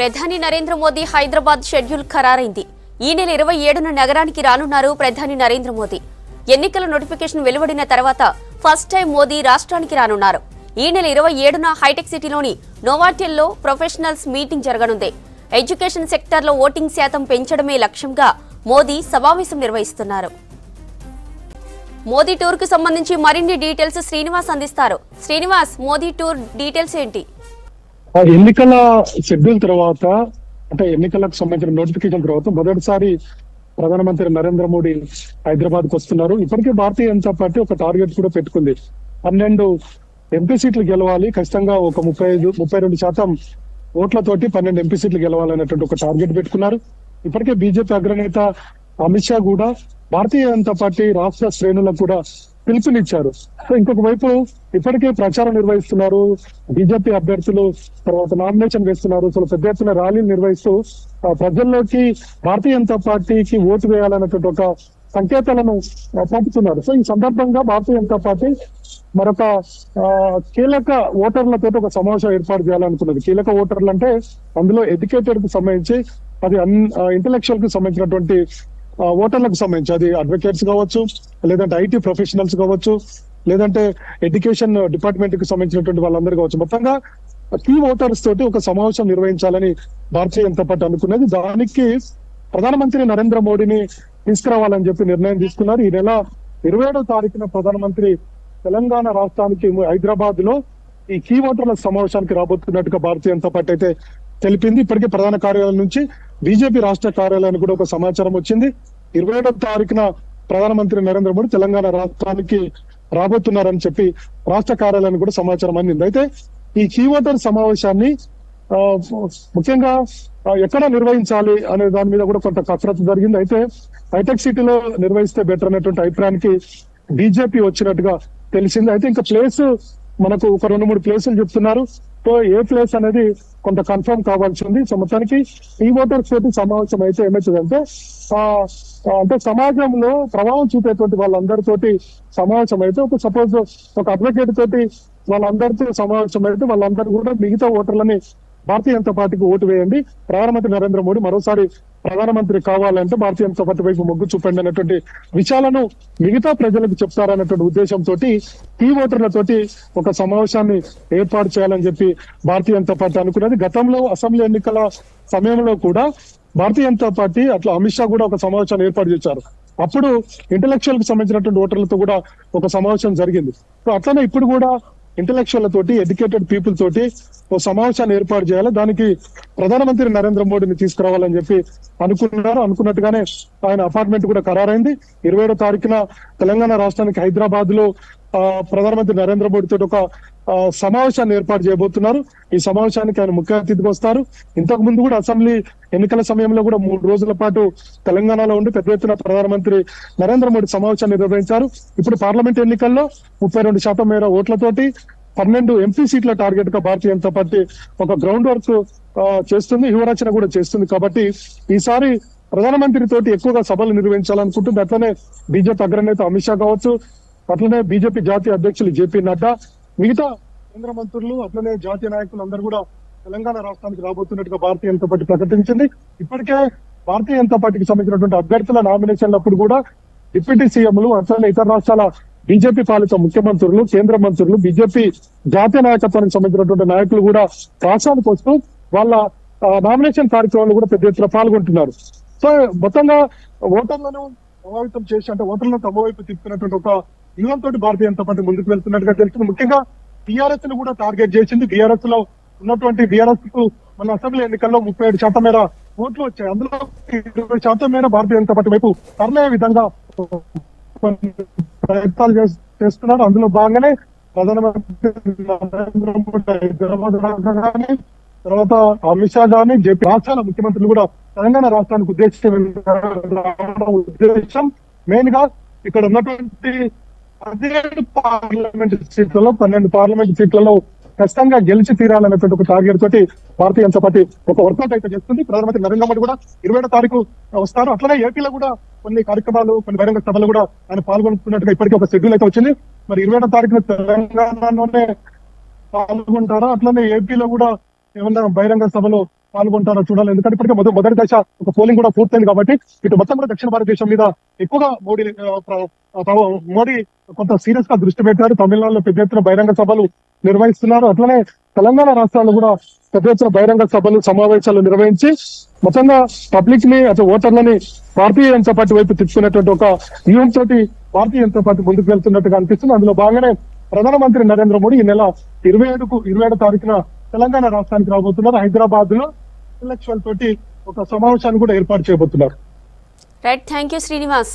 ప్రధాని నరేంద్ర మోదీ హైదరాబాద్ షెడ్యూల్ ఖరారైంది. ఈ నెల 27న నగరానికి రానున్నారు ప్రధాని నరేంద్ర మోదీ. ఎన్నికల నోటిఫికేషన్ వెలువడిన తర్వాత ఫస్ట్ టైం మోదీ రాష్ట్రానికి రానున్నారు. ఈ నెల 27న హైటెక్ సిటీలోని నోవాటెల్లో ప్రొఫెషనల్స్ మీటింగ్ జరగనుంది. ఎడ్యుకేషన్ సెక్టార్లో ఓటింగ్ శాతం పెంచడమే లక్ష్యంగా మోదీ సమావేశం నిర్వహిస్తున్నారు. మోదీ టూర్ కు సంబంధించి మరిన్ని డీటెయిల్స్ శ్రీనివాస్ అందిస్తారు. శ్రీనివాస్, మోదీ టూర్ డీటెయిల్స్ ఏంటి? ఎన్నికల షెడ్యూల్ తర్వాత అంటే ఎన్నికలకు సంబంధించిన నోటిఫికేషన్ తర్వాత మొదటిసారి ప్రధానమంత్రి నరేంద్ర మోడీ హైదరాబాద్ కు వస్తున్నారు. ఇప్పటికే భారతీయ జనతా పార్టీ ఒక టార్గెట్ కూడా పెట్టుకుంది. 12 ఎంపీ సీట్లు గెలవాలి, ఖచ్చితంగా ఒక 32% ఓట్లతోటి 12 ఎంపీ సీట్లు గెలవాలనేటువంటి ఒక టార్గెట్ పెట్టుకున్నారు. ఇప్పటికే బీజేపీ అగ్రనేత అమిత్ షా కూడా భారతీయ జనతా పార్టీ రాష్ట్ర శ్రేణులకు కూడా పిలుపునిచ్చారు. సో ఇంకొక వైపు ఇప్పటికే ప్రచారం నిర్వహిస్తున్నారు. బీజేపీ అభ్యర్థులు తర్వాత నామినేషన్ వేస్తున్నారు. సో పెద్ద ఎత్తున ర్యాలీలు నిర్వహిస్తూ ప్రజల్లోకి భారతీయ జనతా పార్టీకి ఓటు వేయాలనేటువంటి ఒక సంకేతాలను పంపుతున్నారు. సో ఈ సందర్భంగా భారతీయ జనతా పార్టీ మరొక కీలక ఓటర్లతో ఒక సమావేశం ఏర్పాటు చేయాలనుకున్నది. కీలక ఓటర్లు అంటే అందులో ఎడ్యుకేటెడ్ కు సంబంధించి, అది ఇంటలెక్చువల్ కు సంబంధించినటువంటి ఓటర్లకు సంబంధించి, అది అడ్వకేట్స్ కావచ్చు, లేదంటే ఐటీ ప్రొఫెషనల్స్ కావచ్చు, లేదంటే ఎడ్యుకేషన్ డిపార్ట్మెంట్ కి సంబంధించినటువంటి వాళ్ళందరూ కావచ్చు. మొత్తంగా కీ ఓటర్స్ తోటి ఒక సమావేశం నిర్వహించాలని భారతీయ జనతా పార్టీ అనుకున్నది. దానికి ప్రధానమంత్రి నరేంద్ర మోడీని తీసుకురావాలని చెప్పి నిర్ణయం తీసుకున్నారు. ఈ నెల 27వ తారీఖున ప్రధానమంత్రి తెలంగాణ రాష్ట్రానికి హైదరాబాద్ లో ఈ కీ ఓటర్ల సమావేశానికి రాబోతున్నట్టుగా భారతీయ జనతా పార్టీ అయితే తెలిపింది. ఇప్పటికే ప్రధాన కార్యాలయం నుంచి బీజేపీ రాష్ట్ర కార్యాలయానికి కూడా ఒక సమాచారం వచ్చింది. 27వ తారీఖున ప్రధానమంత్రి నరేంద్ర మోడీ తెలంగాణ రాష్ట్రానికి రాబోతున్నారని చెప్పి రాష్ట్ర కార్యాలయానికి కూడా సమాచారం అందింది. అయితే ఈ కీ ఓటర్ సమావేశాన్ని ముఖ్యంగా ఎక్కడ నిర్వహించాలి అనే దాని మీద కూడా కొంత కసరత్తు జరిగింది. అయితే హైటెక్ సిటీలో నిర్వహిస్తే బెటర్ అనేటువంటి అభిప్రాయానికి బీజేపీ వచ్చినట్టుగా తెలిసింది. అయితే ఇంకా ప్లేస్ మనకు ఒక 2-3 ప్లేసులు చెప్తున్నారు. సో ఏ ప్లేస్ అనేది కొంత కన్ఫర్మ్ కావాల్సి ఉంది. సో మొత్తానికి ఈ ఓటర్స్ తోటి సమావేశం అయితే ఏమవుతుందంటే అంటే సమాజంలో ప్రభావం చూపేటువంటి వాళ్ళందరితోటి సమావేశం అయితే, ఒక సపోజ్ ఒక అడ్వకేట్ తోటి వాళ్ళందరితో సమావేశం అయితే వాళ్ళందరూ కూడా మిగతా ఓటర్లని భారతీయ జనతా పార్టీకి ఓటు వేయండి, ప్రధానమంత్రి నరేంద్ర మోడీ మరోసారి ప్రధానమంత్రి కావాలంటే భారతీయ జనతా పార్టీ వైపు మొగ్గు చూపండి అనేటువంటి విషయాలను మిగతా ప్రజలకు చెప్తారనేటువంటి ఉద్దేశంతో ఈ ఓటర్లతోటి ఒక సమావేశాన్ని ఏర్పాటు చేయాలని చెప్పి భారతీయ జనతా పార్టీ అనుకున్నది. గతంలో అసెంబ్లీ ఎన్నికల సమయంలో కూడా భారతీయ జనతా పార్టీ అట్లా అమిత్ షా కూడా ఒక సమావేశాన్ని ఏర్పాటు చేశారు. అప్పుడు ఇంటలెక్చువల్ కి సంబంధించినటువంటి ఓటర్లతో కూడా ఒక సమావేశం జరిగింది. సో అట్లనే ఇప్పుడు కూడా ఇంటలెక్చువల్ తోటి, ఎడ్యుకేటెడ్ పీపుల్ తోటి ఓ సమావేశాన్ని ఏర్పాటు చేయాలి. దానికి ప్రధానమంత్రి నరేంద్ర మోడీని తీసుకురావాలని చెప్పి అనుకున్నారు. అనుకున్నట్టుగానే ఆయన అపార్ట్మెంట్ కూడా ఖరారైంది. 27వ తారీఖున తెలంగాణ రాష్ట్రానికి హైదరాబాద్ లో ప్రధానమంత్రి నరేంద్ర మోడీ తోటి ఒక సమావేశాన్ని ఏర్పాటు చేయబోతున్నారు. ఈ సమావేశానికి ఆయన ముఖ్య అతిథిగా వస్తారు. ఇంతకు ముందు కూడా అసెంబ్లీ ఎన్నికల సమయంలో కూడా 3 రోజుల పాటు తెలంగాణలో ఉండి పెద్ద ఎత్తున ప్రధానమంత్రి నరేంద్ర మోడీ సమావేశాన్ని నిర్వహించారు. ఇప్పుడు పార్లమెంట్ ఎన్నికల్లో 32% మేర ఓట్లతోటి 12 ఎంపీ సీట్ల టార్గెట్ గా భారతీయ జనతా పార్టీ ఒక గ్రౌండ్ వర్క్ చేస్తుంది, యువరచన కూడా చేస్తుంది. కాబట్టి ఈసారి ప్రధానమంత్రి తోటి ఎక్కువగా సభలు నిర్వహించాలనుకుంటుంది. అట్లనే బీజేపీ అగ్రనేత అమిత్ షా కావచ్చు, అట్లనే బీజేపీ జాతీయ అధ్యక్షులు జేపీ నడ్డా, మిగతా కేంద్ర మంత్రులు, అట్లనే జాతీయ నాయకులు అందరూ కూడా తెలంగాణ రాష్ట్రానికి రాబోతున్నట్టుగా భారతీయ జనతా పార్టీ ప్రకటించింది. ఇప్పటికే భారతీయ జనతా పార్టీకి సంబంధించినటువంటి అభ్యర్థుల నామినేషన్లప్పుడు కూడా డిప్యూటీ సీఎంలు, అట్లనే ఇతర రాష్ట్రాల బీజేపీ పాలిత ముఖ్యమంత్రులు, కేంద్ర మంత్రులు, బీజేపీ జాతీయ నాయకత్వానికి సంబంధించినటువంటి నాయకులు కూడా రాష్ట్రానికి వస్తూ వాళ్ళ నామినేషన్ కార్యక్రమాలు కూడా పెద్ద ఎత్తున పాల్గొంటున్నారు. సో మొత్తంగా ఓటర్లను ప్రభావితం చేసి, అంటే ఓటర్లను తమ వైపు తిప్పుతున్నటువంటి ఒక వ్యూహంతో భారతీయ జనతా పార్టీ ముందుకు వెళ్తున్నట్టుగా తెలుస్తుంది. ముఖ్యంగా టీఆర్ఎస్ ను కూడా టార్గెట్ చేసింది. బీఆర్ఎస్ లో ఉన్నటువంటి బీఆర్ఎస్ కు మన అసెంబ్లీ ఎన్నికల్లో 37% మేర ఓట్లు వచ్చాయి. అందులో 20% మేర భారతీయ జనతా పార్టీ వైపు తరలే విధంగా ప్రయత్నాలు చేస్తున్నారు. అందులో భాగంగానే ప్రధానమంత్రి నరేంద్ర మోడీ హైదరాబాద్ రాగానే, తర్వాత అమిత్ షా గానీ జేపీ రాష్ట్రాల ముఖ్యమంత్రులు కూడా తెలంగాణ రాష్ట్రానికి ఉద్దేశం మెయిన్ గా ఇక్కడ ఉన్నటువంటి 17 పార్లమెంట్ సీట్లలో 12 పార్లమెంట్ సీట్లలో ఖచ్చితంగా గెలిచి తీరాలనేటువంటి ఒక టార్గెట్ తోటి భారతీయ జనతా పార్టీ ఒక వర్కౌట్ అయితే చేస్తుంది. ప్రధానమంత్రి నరేంద్ర మోడీ కూడా 27వ తారీఖు వస్తారు. అట్లనే ఏపీలో కూడా కొన్ని కార్యక్రమాలు, కొన్ని బహిరంగ సభలు కూడా ఆయన పాల్గొంటున్నట్టుగా ఇప్పటికీ ఒక షెడ్యూల్ అయితే వచ్చింది. మరి 27వ తారీఖున తెలంగాణలోనే పాల్గొంటారా, అట్లనే ఏపీలో కూడా ఏమన్నా బహిరంగ సభలో పాల్గొంటారో చూడాలి. ఎందుకంటే ఇప్పటికే మొదటి దశ ఒక పోలింగ్ కూడా పూర్తయింది కాబట్టి ఇటు మొత్తం కూడా దక్షిణ భారతదేశం మీద ఎక్కువగా మోడీ కొంత సీరియస్ గా దృష్టి పెట్టారు. తమిళనాడులో పెద్ద ఎత్తున బహిరంగ సభలు నిర్వహిస్తున్నారు. అట్లనే తెలంగాణ రాష్ట్రాల్లో కూడా పెద్ద ఎత్తున బహిరంగ సభలు సమావేశాలు నిర్వహించి మొత్తంగా పబ్లిక్ ని అటు ఓటర్లని భారతీయ జనతా పార్టీ వైపు తిప్పుకునేటువంటి ఒక వ్యూహంతో భారతీయ జనతా పార్టీ ముందుకు వెళ్తున్నట్టుగా అనిపిస్తుంది. అందులో భాగంగానే ప్రధానమంత్రి నరేంద్ర మోడీ ఈ నెల 27 తారీఖున తెలంగాణ రాష్ట్రానికి రాబోతున్నారు. హైదరాబాద్ లో ఇంటలెక్చువల్ తోటి ఒక సమావేశాన్ని కూడా ఏర్పాటు చేయబోతున్నారు. Right, thank you Srinivas.